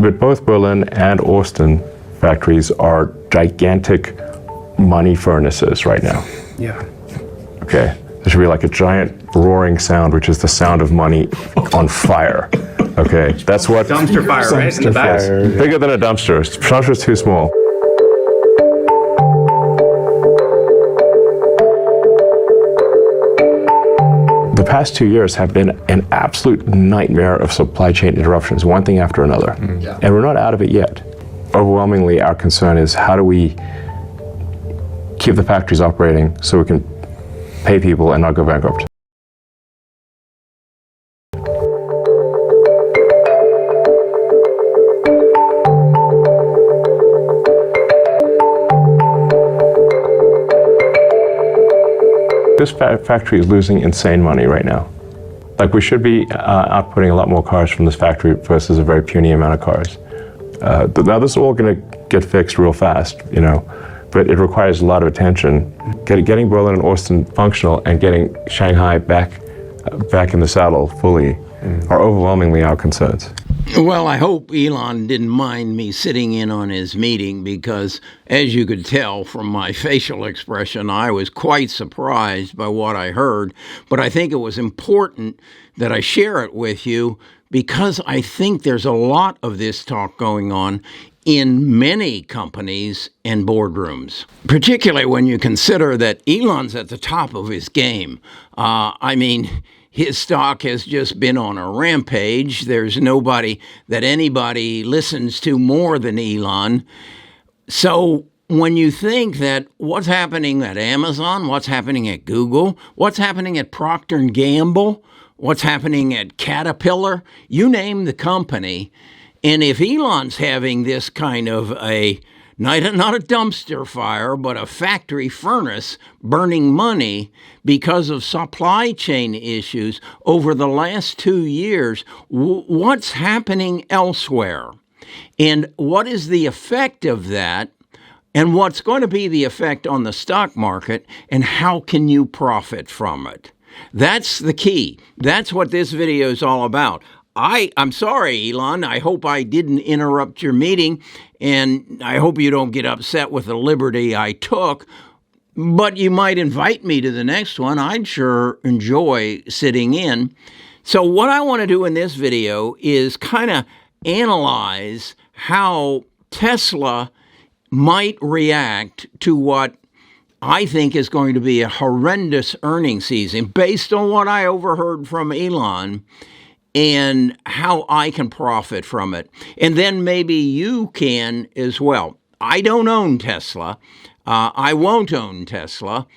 But both Berlin and Austin factories are gigantic money furnaces right now. Yeah. Okay, there should be like a giant roaring sound, which is the sound of money on fire. Okay, that's what Dumpster fire, right? In the back. bigger than a dumpster. Dumpster's too small. The past 2 years have been an absolute nightmare of supply chain interruptions, one thing after another. And we're not out of it yet. Overwhelmingly, our concern is how do we keep the factories operating so we can pay people and not go bankrupt. This factory is losing insane money right now. Like, we should be outputting a lot more cars from this factory versus a very puny amount of cars. Now, this is all going to get fixed real fast, you know, but it requires a lot of attention. Getting Berlin and Austin functional and getting Shanghai back in the saddle fully are overwhelmingly our concerns. Well, I hope Elon didn't mind me sitting in on his meeting because, as you could tell from my facial expression, I was quite surprised by what I heard. But I think it was important that I share it with you because I think there's a lot of this talk going on in many companies and boardrooms, particularly when you consider that Elon's at the top of his game. I mean, his stock has just been on a rampage. There's nobody that anybody listens to more than Elon. So when you think that what's happening at Amazon, what's happening at Google, what's happening at Procter & Gamble, what's happening at Caterpillar, you name the company, and if Elon's having this kind of not a dumpster fire, but a factory furnace burning money because of supply chain issues over the last 2 years, what's happening elsewhere? And what is the effect of that? And what's going to be the effect on the stock market? And how can you profit from it? That's the key. That's what this video is all about. I'm sorry, Elon. I hope I didn't interrupt your meeting, and I hope you don't get upset with the liberty I took, but you might invite me to the next one. I'd sure enjoy sitting in. So what I want to do in this video is kind of analyze how Tesla might react to what I think is going to be a horrendous earnings season based on what I overheard from Elon and how I can profit from it. And then maybe you can as well. I don't own Tesla. I won't own Tesla,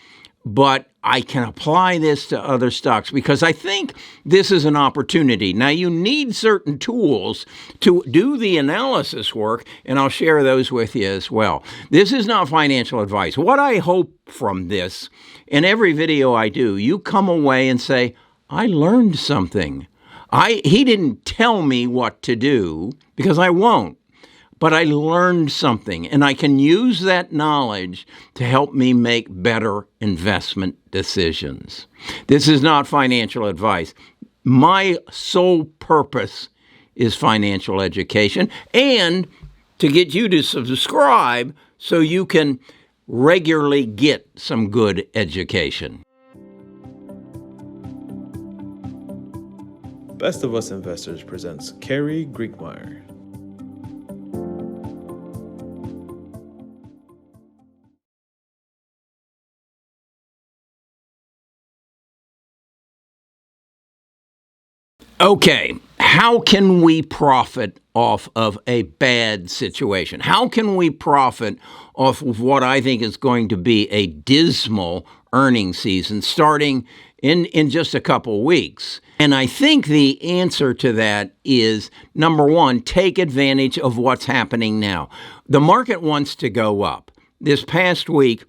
but I can apply this to other stocks because I think this is an opportunity. Now, you need certain tools to do the analysis work, and I'll share those with you as well. This is not financial advice. What I hope from this, in every video I do, you come away and say, I learned something. He didn't tell me what to do because I won't, but I learned something, and I can use that knowledge to help me make better investment decisions. This is not financial advice. My sole purpose is financial education and to get you to subscribe so you can regularly get some good education. Best of Us Investors presents Carrie Griegmeyer. Okay, how can we profit off of a bad situation? How can we profit off of what I think is going to be a dismal earnings season starting in just a couple weeks? And I think the answer to that is, number one, take advantage of what's happening now. The market wants to go up. This past week,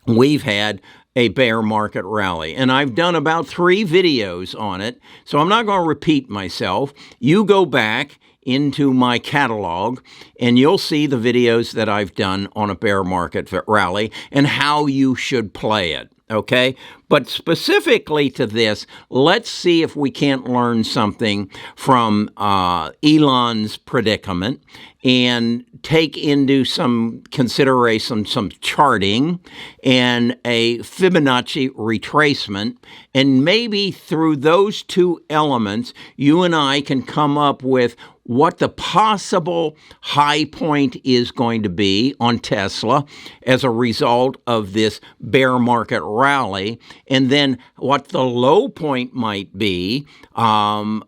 we've had a bear market rally, and I've done about 3 videos on it, so I'm not going to repeat myself. You go back into my catalog, and you'll see the videos that I've done on a bear market rally and how you should play it. Okay, But specifically to this, let's see if we can't learn something from Elon's predicament and take into some consideration some charting and a Fibonacci retracement. And maybe through those two elements, you and I can come up with what the possible high point is going to be on Tesla as a result of this bear market rally, and then what the low point might be on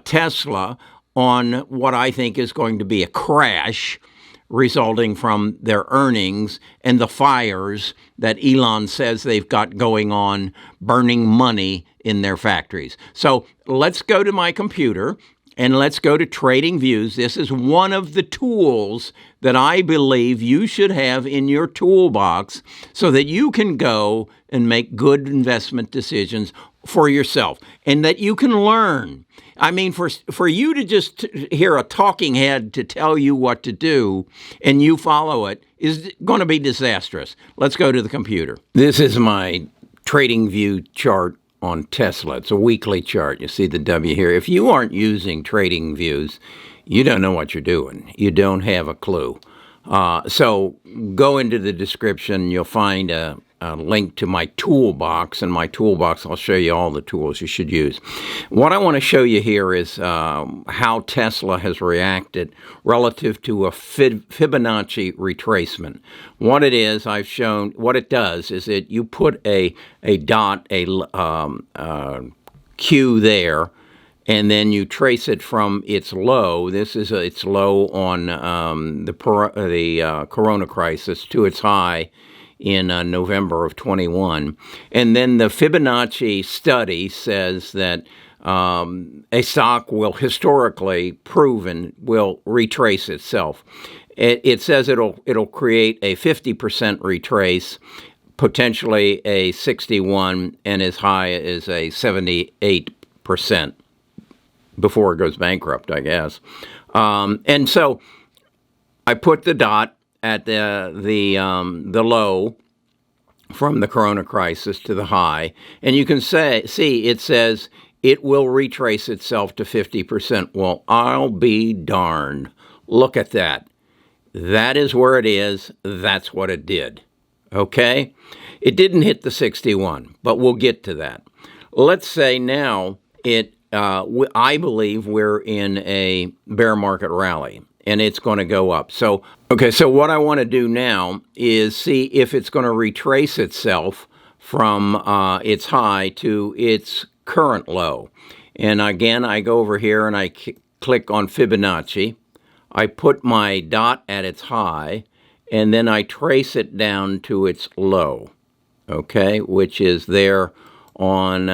Tesla on what I think is going to be a crash resulting from their earnings and the fires that Elon says they've got going on, burning money in their factories. So let's go to my computer and let's go to Trading Views. This is one of the tools that I believe you should have in your toolbox so that you can go and make good investment decisions for yourself and that you can learn. I mean, for you to just hear a talking head to tell you what to do and you follow it is going to be disastrous. Let's go to the computer. This is my Trading View chart on Tesla. It's a weekly chart. You see the W here. If you aren't using Trading Views, you don't know what you're doing. You don't have a clue. So go into the description. You'll find a link to my toolbox. In my toolbox, I'll show you all the tools you should use. What I want to show you here is how Tesla has reacted relative to a Fibonacci retracement. What it is, I've shown, what it does is that you put a dot, a Q there, and then you trace it from its low. This is its low on the Corona crisis to its high in November of 21. And then the Fibonacci study says that a stock will historically proven will retrace itself. It says it'll create a 50% retrace, potentially a 61, and as high as a 78% before it goes bankrupt, I guess. And so I put the dot at the low from the Corona crisis to the high, and you can see it says it will retrace itself to 50%. Well, I'll be darned. Look at that. That is where it is. That's what it did. Okay? It didn't hit the 61, but we'll get to that. Let's say now I believe we're in a bear market rally, and it's going to go up. So what I want to do now is see if it's going to retrace itself from its high to its current low. And again, I go over here and I click on Fibonacci. I put my dot at its high, and then I trace it down to its low, okay, which is there on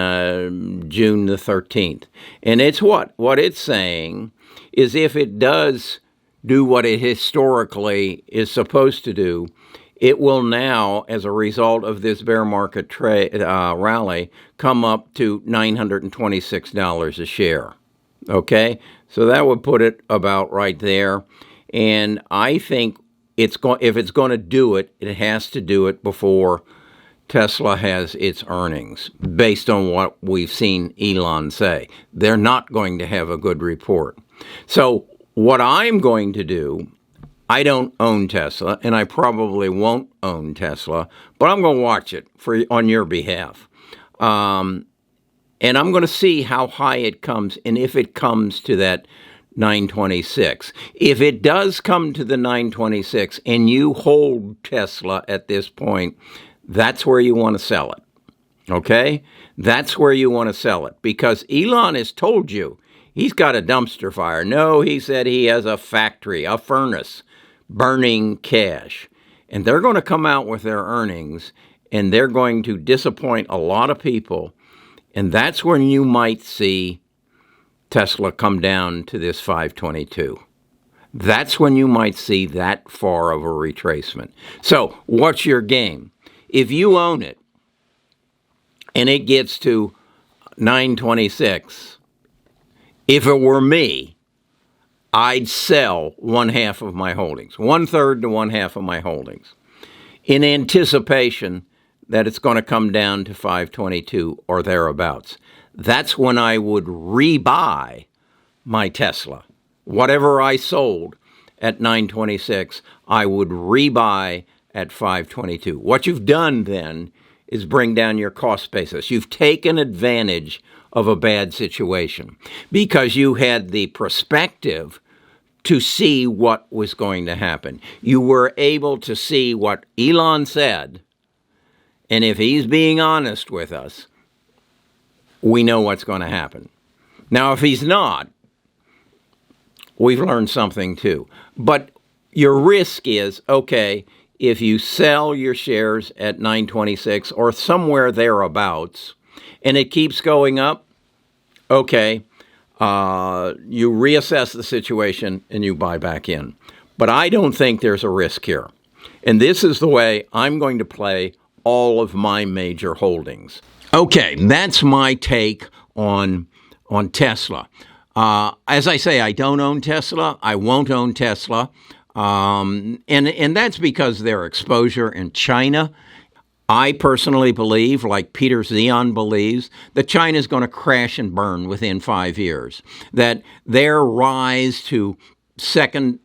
June the 13th. And it's what it's saying is if it does do what it historically is supposed to do, it will now, as a result of this bear market rally, come up to $926 a share. Okay, so that would put it about right there. And I think if it's going to do it, it has to do it before Tesla has its earnings, based on what we've seen Elon say. They're not going to have a good report. So what I'm going to do, I don't own Tesla, and I probably won't own Tesla, but I'm going to watch it on your behalf. And I'm going to see how high it comes, and if it comes to that 926. If it does come to the 926 and you hold Tesla at this point, that's where you want to sell it. Okay? That's where you want to sell it, because Elon has told you he's got a dumpster fire. No, he said he has a factory, a furnace, burning cash. And they're going to come out with their earnings, and they're going to disappoint a lot of people. And that's when you might see Tesla come down to this 522. That's when you might see that far of a retracement. So what's your game? If you own it and it gets to 926, if it were me, I'd sell one half of my holdings, 1/3 to 1/2 of my holdings, in anticipation that it's going to come down to 522 or thereabouts, that's when I would rebuy my Tesla. Whatever I sold at 926, I would rebuy at 522. What you've done then is bring down your cost basis. You've taken advantage of a bad situation because you had the perspective to see what was going to happen. You were able to see what Elon said, and if he's being honest with us, we know what's going to happen. Now, if he's not, we've learned something too. But your risk is, okay, if you sell your shares at 926 or somewhere thereabouts, and it keeps going up, okay, you reassess the situation and you buy back in. But I don't think there's a risk here. And this is the way I'm going to play all of my major holdings. Okay, that's my take on Tesla. As I say, I don't own Tesla. I won't own Tesla. And that's because their exposure in China. I personally believe, like Peter Zion believes, that China is going to crash and burn within 5 years. That their rise to second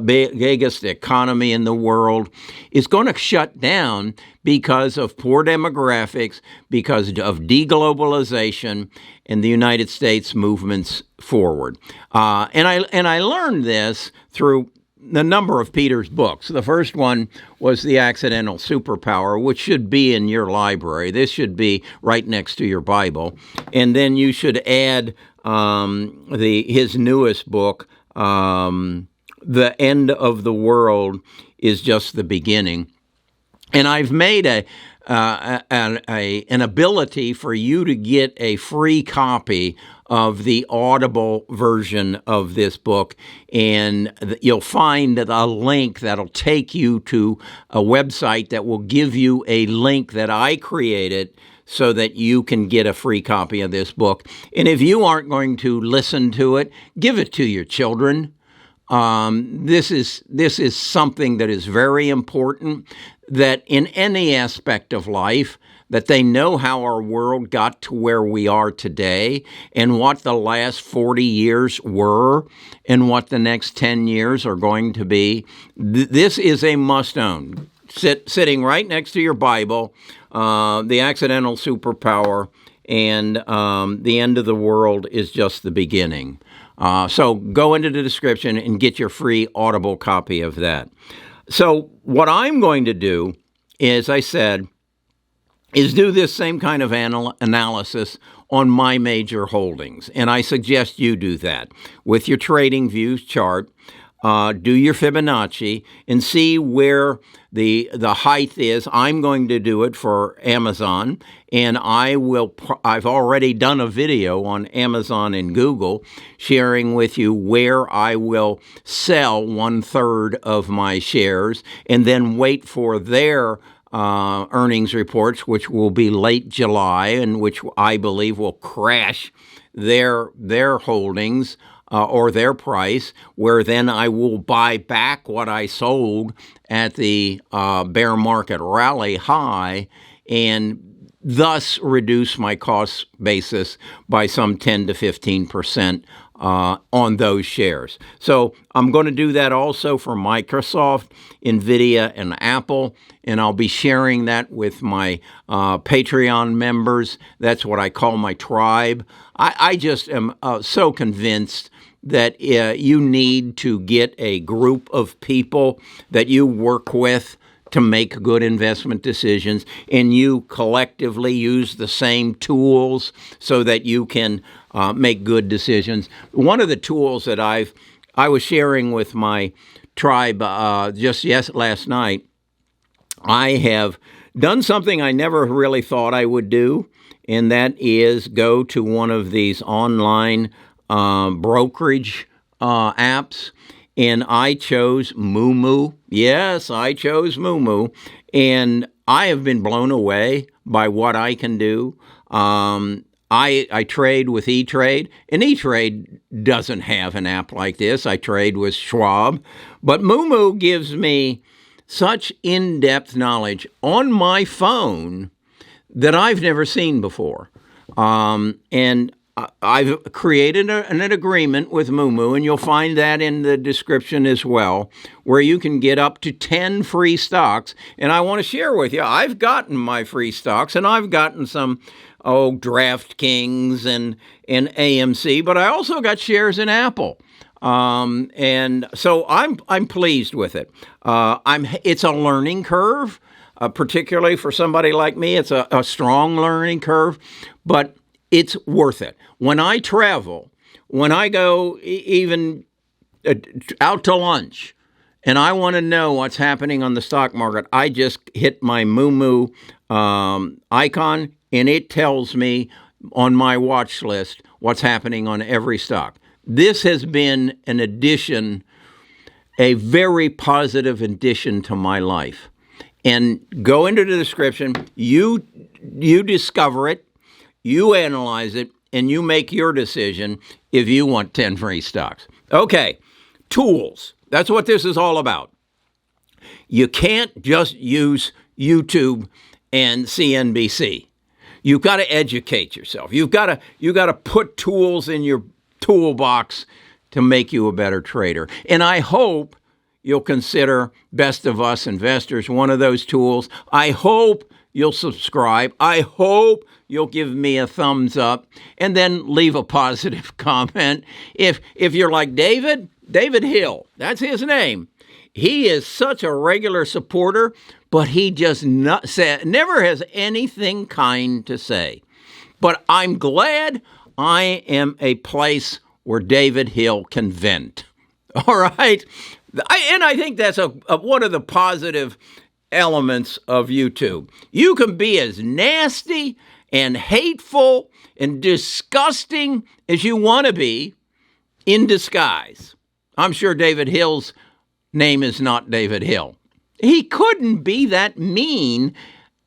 biggest economy in the world is going to shut down because of poor demographics, because of deglobalization, and the United States movements forward. And I learned this through a number of Peter's books. The first one was The Accidental Superpower, which should be in your library. This should be right next to your Bible. And then you should add his newest book, The End of the World is Just the Beginning. And I've made an ability for you to get a free copy of the Audible version of this book, and you'll find a link that'll take you to a website that will give you a link that I created so that you can get a free copy of this book. And if you aren't going to listen to it, give it to your children. This is something that is very important, that in any aspect of life, that they know how our world got to where we are today and what the last 40 years were and what the next 10 years are going to be. This is a must-own. Sitting right next to your Bible, The Accidental Superpower, and The End of the World is Just the Beginning. So go into the description and get your free Audible copy of that. So what I'm going to do, as I said, is do this same kind of analysis on my major holdings. And I suggest you do that with your Trading Views chart. Do your Fibonacci and see where the height is. I'm going to do it for Amazon, and I've already done a video on Amazon and Google sharing with you where I will sell 1/3 of my shares and then wait for their earnings reports, which will be late July, and which I believe will crash their holdings or their price, where then I will buy back what I sold at the bear market rally high and thus reduce my cost basis by some 10 to 15% on those shares. So I'm going to do that also for Microsoft, NVIDIA, and Apple, and I'll be sharing that with my Patreon members. That's what I call my tribe. I just am so convinced that you need to get a group of people that you work with to make good investment decisions, and you collectively use the same tools so that you can make good decisions. One of the tools that I was sharing with my tribe last night, I have done something I never really thought I would do, and that is go to one of these online brokerage apps, and I chose Moomoo. Yes, I chose Moomoo, and I have been blown away by what I can do. I trade with E-Trade, and E-Trade doesn't have an app like this. I trade with Schwab, but Moomoo gives me such in-depth knowledge on my phone that I've never seen before. And I've created an agreement with Moomoo, and you'll find that in the description as well, where you can get up to 10 free stocks. And I want to share with you, I've gotten my free stocks, and I've gotten some, DraftKings and AMC, but I also got shares in Apple. And so I'm pleased with it. It's a learning curve, particularly for somebody like me. It's a strong learning curve, but it's worth it. When I travel, when I go even out to lunch, and I want to know what's happening on the stock market, I just hit my Moomoo icon, and it tells me on my watch list what's happening on every stock. This has been an addition, a very positive addition to my life. And go into the description, you discover it, you analyze it, and you make your decision if you want 10 free stocks. Okay, tools. That's what this is all about. You can't just use YouTube and CNBC. You've got to educate yourself. You've got to put tools in your toolbox to make you a better trader. And I hope you'll consider Best of Us Investors one of those tools. I hope you'll subscribe. I hope you'll give me a thumbs up, and then leave a positive comment. If you're like David Hill, that's his name. He is such a regular supporter, but he just never has anything kind to say. But I'm glad I am a place where David Hill can vent. All right? And I think that's one of the positive elements of YouTube. You can be as nasty and hateful and disgusting as you want to be in disguise. I'm sure David Hill's name is not David Hill. He couldn't be that mean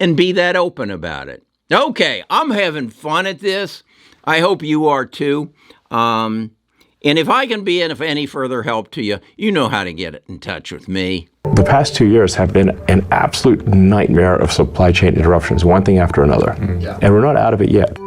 and be that open about it. Okay, I'm having fun at this. I hope you are too. And if I can be of any further help to you, you know how to get in touch with me. The past 2 years have been an absolute nightmare of supply chain interruptions, one thing after another. And we're not out of it yet.